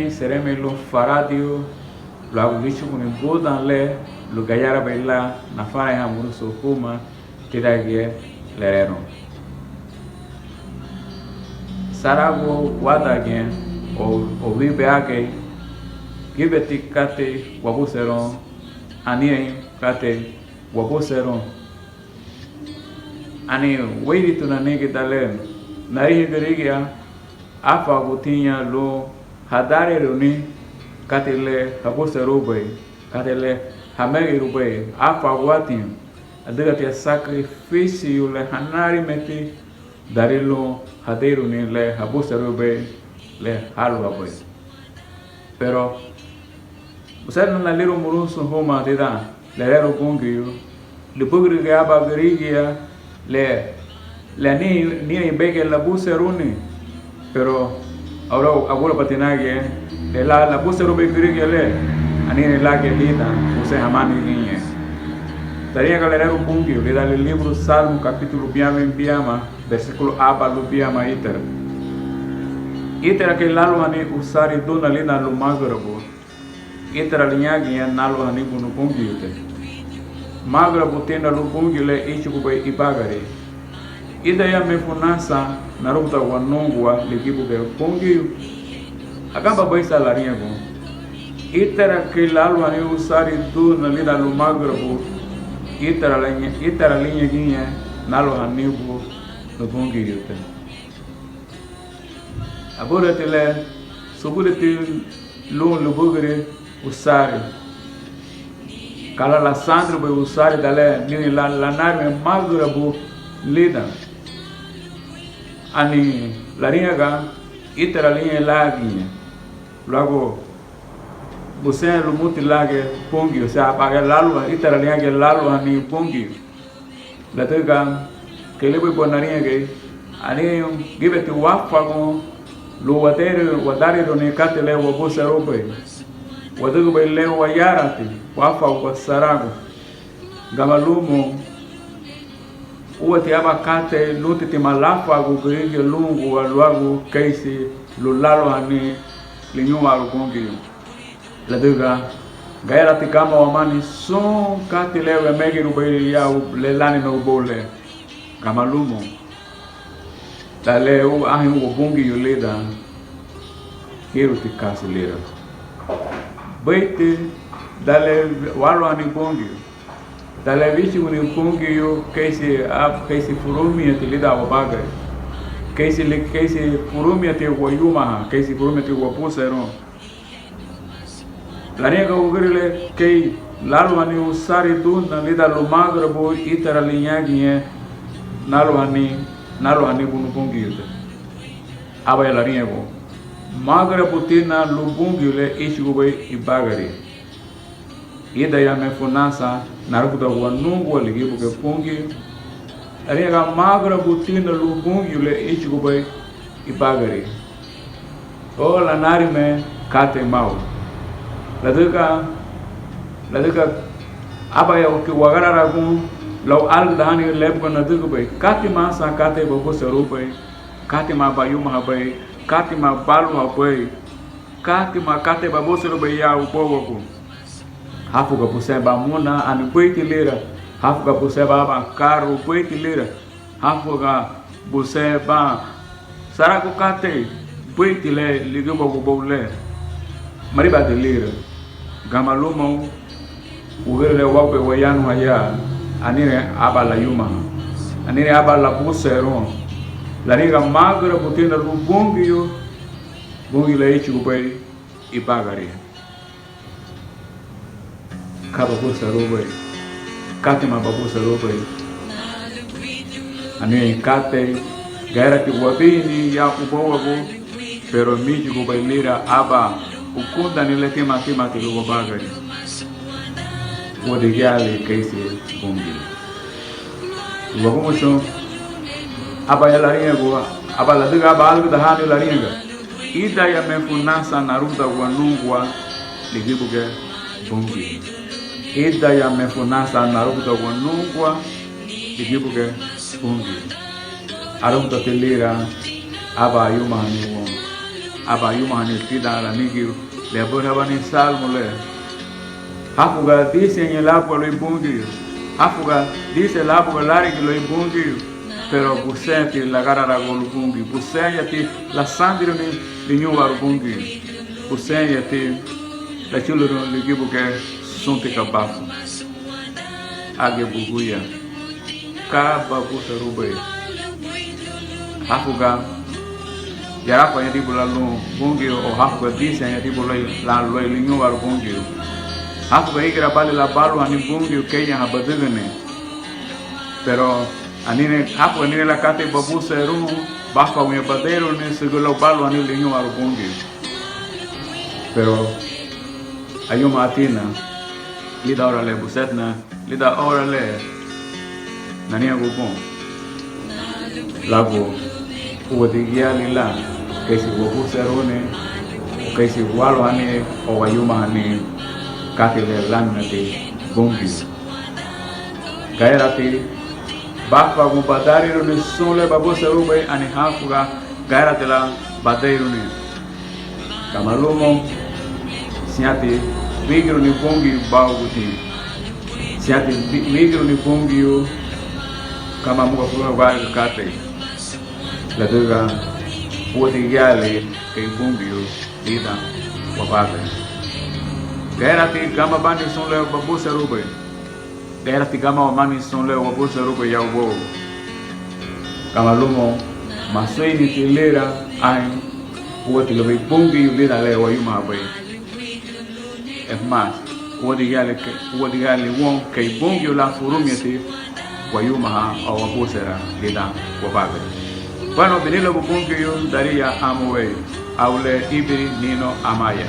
Sereme lo faradio lo agudicho con el budan le lo gayara baila na fara ya muru so kuma tidagie lerero sarago wadage o vive ake gibeti kate wabuseron ani kate wabuseron ani weidi tunanege dale nari gerigia afa gotinha lo hadare roni katele habose robe katele hamegi robe afa watin adiga te sacrifício le hanari meti darilo hadero ni le habose robe le halo robe pero usted no nalero muruso homa de da le rero gongio le pugri ga aba grigia le ni bege la buse roni pero ahora patinaje de la buse robe grigia le ani la que lida use hamani niñe taria galera o bungio le dá o livro Salmo capítulo biama versículo aba lo biama iter que lalo ani usari dona lina lo magrabo iter alinhagi nalo ani bunu bungio te magrabo tena lo bungio le ichi ko bai ibagare ideia me funasa na ruta wanongwa likibu ke bungio agamba bai salarinha go itara que lalo ani usari dona lina lo magrabo itara linha guinha nalo anibu no bungio te agora tele sobre te lo bugre usare kala la sandro be usare dale ni la narme magura bu lida ani la riaga itera linha laguinha logo você lo muti lage pongi o sa paga lalo itera linha que lalo ani pongi la tega que le voy ponaria que ani give te wafago lo wadare do ne katele wa bosa robe wadago be le wa yarati wafa wa sarago gamalumo uati abakate luti te malafa go grege lungu wa luago kaisi lo lalo ani linyuma lo kongi la dega gairati kama wa mani son katele wa megi robe ya le lani no bole gamalumo dale o ahi o bongi yo leda hero te kasilera baite dale walo ani bongi dale vichi uni bongi yo kaisi furumi te leda wa baga kaisi furumi te wa yuma kaisi furumi te wa posero la nega ugrile kei lalo ani usari dun na leda lo magrabo itara linyagi nalo ani bunu bungio aba la riego magra putina lu bungio le ishigo be ibagari ida ya me funasa naruda wanungu ligibu ke bungio riega magra putina lu bungio le ishigo be ibagari o la nari me kate mau la deka aba ya ke wagara ragun lau al dani leb ko na dugo bay katima sa kate bobo sarupay katima bayuma bay katima balu bay katima kate babo sarupay ya ubogo ko hafu ga puseba muna an poitilera hafu ga puseba ba karu poitilera hafu ga buseba sarako kate poitile ligo bogo bole mariba de lira gamalumo ugere wape wayanu haya anire abala yuma anire abala busero la riga magra putina lu bongio bongi la ichi kupai ipagari kaba busero bai katima babusero bai anire kate gaira ki wabini ya ubowago pero miji kupai lira aba ukunda nile tima ti lu bagari Odigiale kaisi bongi. Wagumusho abaya laringa go abala diga balga dahani laringa. Ida ya me funasa naruda wanungwa ligibuge bungi. Ida ya mefunasa narubuta wanungwa igibuke bungi. Arubuta telira aba yumani won. Aba yumani tida la nigi le bonabani salmule. Hafuga dice en el agua lo bungi. Hafuga dice el agua lari que lo bungi. Pero busenti la gara la golubungi. Busenti la sandiro ni nyuwa bungi. Busenti la chulo li gibuke sunti kabafu. Age buguya. Ka babusa rube. Hafuga yarafa ya dibu la lo bungi o hafuga dice ya dibu la lo li nyuwa bungi. Hafuga igira bali la balu ani bungi Kenya habadugane. Pero anine hapo anine la kate babusa rumu bafa mwe badero ni segulo balu ani linyo arubungi. Pero ayuma atina lida ora le busetna lida ora le nania gubon lago uwadigia lila kesi babusa rune kesi walu ani o ayuma ani kate le lanate bungi. Gairati bakwa mu badari rune sole babusa rube ani hafuga gairatela badai rune kamalumo siate migro ni bongi bauti siate migro ni bongi kama muka fuga bari kate la duga puti gale ke bongi ida wapaga gairati kama bandi sole babusa rube gairati kama wamani sole babusa rube ya ubo kama lumo maswini tilera ai puti lo bongi lida le wayuma bai. Es más, uodigale won kay bongi la furumyati wayuma o wabusera lida wababe. Bueno, vinilo bongi yo daria amwe aule ibiri nino amaya.